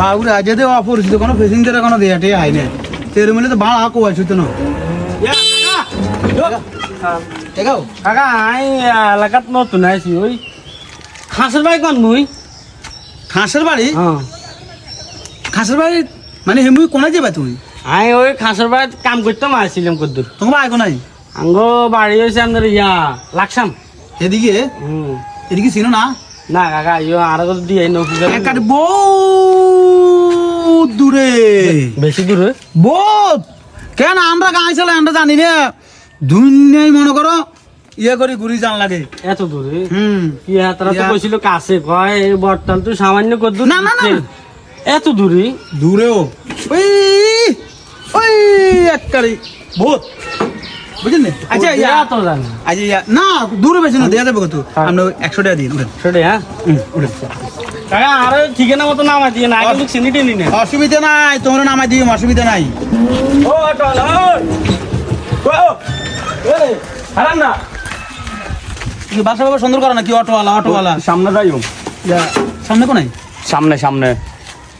বাবুরে আজ যে অপরিচিত কোনো প্যাসেঞ্জারে কোনো দেয়াটে আই না তের মিলে তো ভাড়া কো আছে তো না কাকা আই এলাকাত নতুন আইছি ওই খাসের বাড়ি কোন মুই খাসের বাড়ি খাসের বাড়ি মানে হেমুই কোনায় যাবে তুমি আই ওই খাসের বাড়িতে কাম করতাম আসছিলাম কদ্দুর তোমার আয় কোনায় আঙ্গো বাড়ি হয়েছে আমাদের লাকসাম এদিকে এদিকে চিনো না না কাকা ইয়ো আরো কত দিয়ে একারে বহুত দূরে বেশি দূরে বহুত কেন আমরা গাঁয়ে চলে আমরা জানি না দুনিয়ায় মনে করো ইয়ে করে ঘুরি জান লাগে এত দূরে কি তারা তো কইছিল কাছে কয় এই বর্তাল তো সামান্য কদ্দুর না না না এত দূরে দূরেও ওই ওই একারে বহুত বুঝলেন আচ্ছা ইয়া তো জানি আচ্ছা ইয়া না দূরে বেশি না দেয়া যাবে কত আমরা 100 টাকা দিই উঠেন সেটা হ্যাঁ উঠেন কাকা আরে ঠিকানা মতো নামা দিয়ে না আগে লোক চিনিতে নি না অসুবিধা নাই তোমরা নামাই দিও অসুবিধা নাই ও অটোলা ও হারাম না কি বাসা বাবা সুন্দর করো না কি অটোওয়ালা সামনে যাইও সামনে কোনায় সামনে সামনে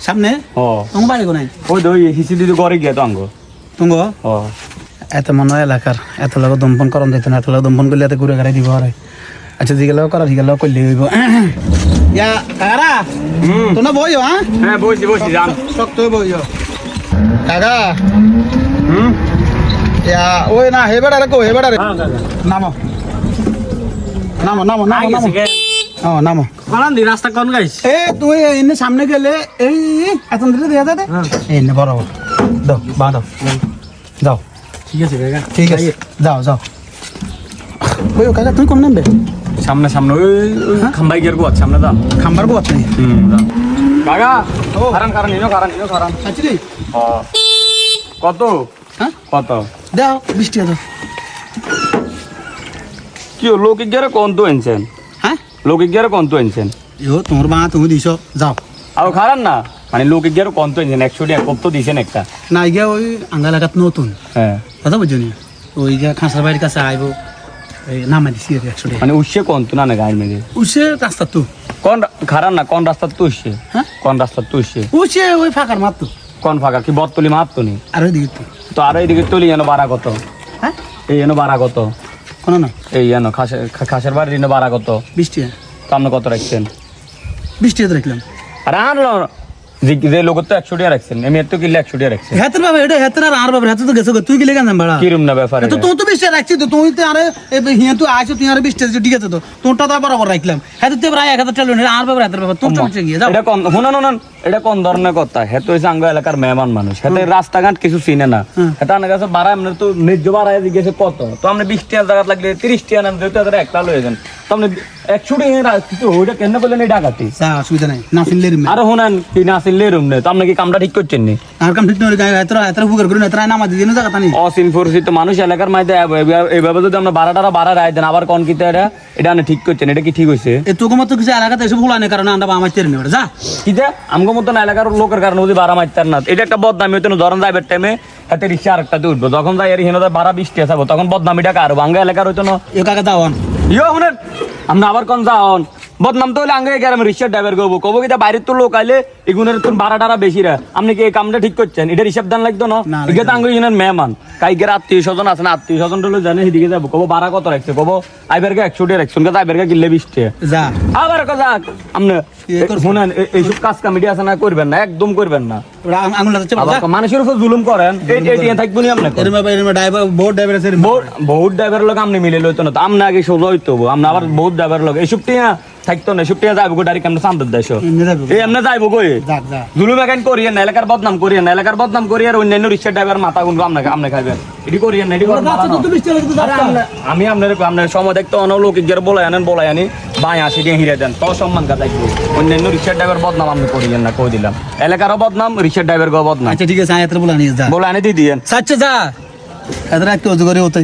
সামনে ও তোমার বাড়ি কোনায় ওই দই হিসি দিদি করে গিয়া তো আঙ্গ তুঙ্গ ও এত মনে হয় এলাকার এত লোক দম্পন করন দিত না এত লোক দম্পন করলে এত ঘুরে গাড়ি দিব আর আচ্ছা যেগুলো করার সেগুলো করলে হইব ইয়া কাকারা তোমরা বইও হ্যাঁ বসি বসি যান শক্ত বইও কাকা ইয়া ওই না হেবেড়া রাখো হেবেড়া রে নামো নামো নামো নামো নামো ও নামো বানান দি রাস্তা কোন গাইস এ তুই এনে সামনে গেলে এই এত দূরে দেয়া যাবে এই নে বড় দাও বা দাও যাও ঠিক আছে কাকা ঠিক আছে যাও যাও ওই কাকা তুই কোন নামবে সামনে সামনে ওই খাম্বাই গিয়ার গো সামনে দাম খাম্বার গো আপনি কাকা কারণ কারণ ইনো কারণ আচ্ছা রে ও কত হ্যাঁ কত দাও 20 টাকা দাও কি লোক গিয়ারে কোন তো এনছেন হ্যাঁ লোক গিয়ারে কোন তো এনছেন ইও তোমার মা তুমি দিছো যাও আর খারান না মানে লোক গিয়ারে কোন তো এনছেন 100 টাকা কত তো দিছেন একটা না গিয়া ওই আঙ্গাল লাগাত নতুন হ্যাঁ কথা বুঝনি ওই যে খাসার বাড়ির কাছে আইবো এই নামা দিছি 100 টাকা মানে উসে কোন তো না গায়ের মেয়ে উসে রাস্তা তো কোন খারান না কোন রাস্তা তো উসে হ্যাঁ কোন রাস্তা তো উসে উসে ওই ফাঁকার মাত তো কোন ফাঁকা কি বতলি মাপ তো নি আর ওই দিকে তো তো আর এইদিকে তুলি এনো ভাড়া কত হ্যাঁ এই এনো ভাড়া কত কোনো না এই এনো খাসের বাড়ির এনো ভাড়া কত 20 টাকা তো আপনি কত রাখছেন 20 টাকা রাখলাম আর আনলো যে লোক তো 100 টাকা রাখছেন আমি এত কিনলে 100 টাকা রাখছেন হেতের বাবা এটা হেতের আর বাবা হেতে তো গেছো তুই কি লেগে যাম ভাড়া কিরম না ব্যাপারে তো তুই তো 20 টাকা রাখছিস তো তুই তো আরে হিয়া তুই আইছো তুই আরে 20 টাকা ঠিক আছে তো তোরটা তো বরাবর রাখলাম হেতে তো প্রায় 1000 টাকা না আর বাবা হেতের বাবা তোর চলছে গিয়ে যাও এটা কোন শুনুন এটা কোন ধরনের কথা হেতো হইছে আঙ্গ এলাকার মেহমান মানুষ হেতে রাস্তাঘাট কিছু চিনে না হেতা না কাছে ভাড়া এমনি তো ন্যায্য ভাড়া জিজ্ঞেসে কত তো আপনি 20 টাকা জায়গা লাগলে 30 টাকা নেন যেহেতু এদের একটা লয়ে যান তো আপনি 100 টাকা কিন্তু ওইটা কেন বললেন এই ডাকাতি যা অসুবিধা নাই না ফিনলে রিম আরে শুনেন কি না আসলে রুম নেই তো আপনি কি কামটা ঠিক করছেন নি আর কাম ঠিক নয় গায় এতরা বুকার করে এতরা নামা দিয়ে না জায়গা তানি অসিন পরিচিত মানুষ এলাকার মধ্যে এইভাবে যদি আমরা ভাড়া রায় দেন আবার কোন কিতে এটা আপনি ঠিক করছেন এটা কি ঠিক হয়েছে এ তোকে মতো কিছু এলাকাতে এসব ভুলানের কারণে আমরা আমার তেরে নেবে যা কি যে আমগো মতন এলাকার লোকের কারণে যদি ভাড়া মারতেন না এটা একটা বদনামি হতো না ধরেন যাইবার টাইমে হাতে রিক্সা আরেকটাতে উঠবো যখন যাই আর হিনদা ভাড়া 20 টাকা যাবো তখন বদনামিটা কারো ভাঙ্গা এলাকার হইতো না এ কাকা দাওয়ান ইয়ো শুনেন আমরা আবার কোন যাওন বদনাম তো হলে আঙ্গে গ্রামে রিক্সার ড্রাইভার করবো কবো কি বাইরের তো লোক আইলে এগুনের তো ভাড়া টাড়া বেশি রা আপনি কি এই কামটা ঠিক করছেন এটা হিসাব দান লাগতো না এগুলো তো আঙ্গে ইউনের মেহমান কাইগের আত্মীয় স্বজন আছে না আত্মীয় স্বজন হলো জানে সেদিকে যাবো কবো ভাড়া কত রাখছে কবো আইবারকে 100 টাকা রাখছেন কে আইবারকে কিনলে 20 টাকা যা আবার কথা আপনি শুনেন এইসব কাজ কামিটি আছে না করবেন না একদম করবেন না আঙুল লাগছে আবার মানুষের উপর জুলুম করেন এই থাকবো নি আপনি এরমা ড্রাইভার বহুত ড্রাইভার আছে বহুত ড্রাইভার লোক আপনি মিলে লইতো না তো আপনি আগে সোজা হইতো আপনি আবার বহুত ড্রাইভার লোক এইসব টিয়া থাকতো না এসব টিয়া যাইবো ডাইরেক্ট আমরা সান্দার দেশো এই এমনি যাইবো কই যাক যা জুলুম এখন করিয়েন না এলাকার বদনাম করিয়েন না এলাকার বদনাম করিয়ে অন্যান্য রিক্সা ড্রাইভার মাথা গুনবো আপনাকে আপনি খাইবেন এটি করিয়েন না এটি আমি আপনার সময় দেখতে অন্য লোক গিয়ে বলাই আনি ভাই আসি দিয়ে হিরে দেন তো সম্মান কা থাকবো অন্যান্য রিক্সা ড্রাইভার বদনাম আপনি করিয়েন না কই দিলাম এলাকারও বদনাম রিক্সা ড্রাইভার গো বদনাম আচ্ছা ঠিক আছে আয়াতের বলা নিয়ে যা বলে আনি দিয়ে দিয়েন আচ্ছা যা এতরা একটু অজু করে হতে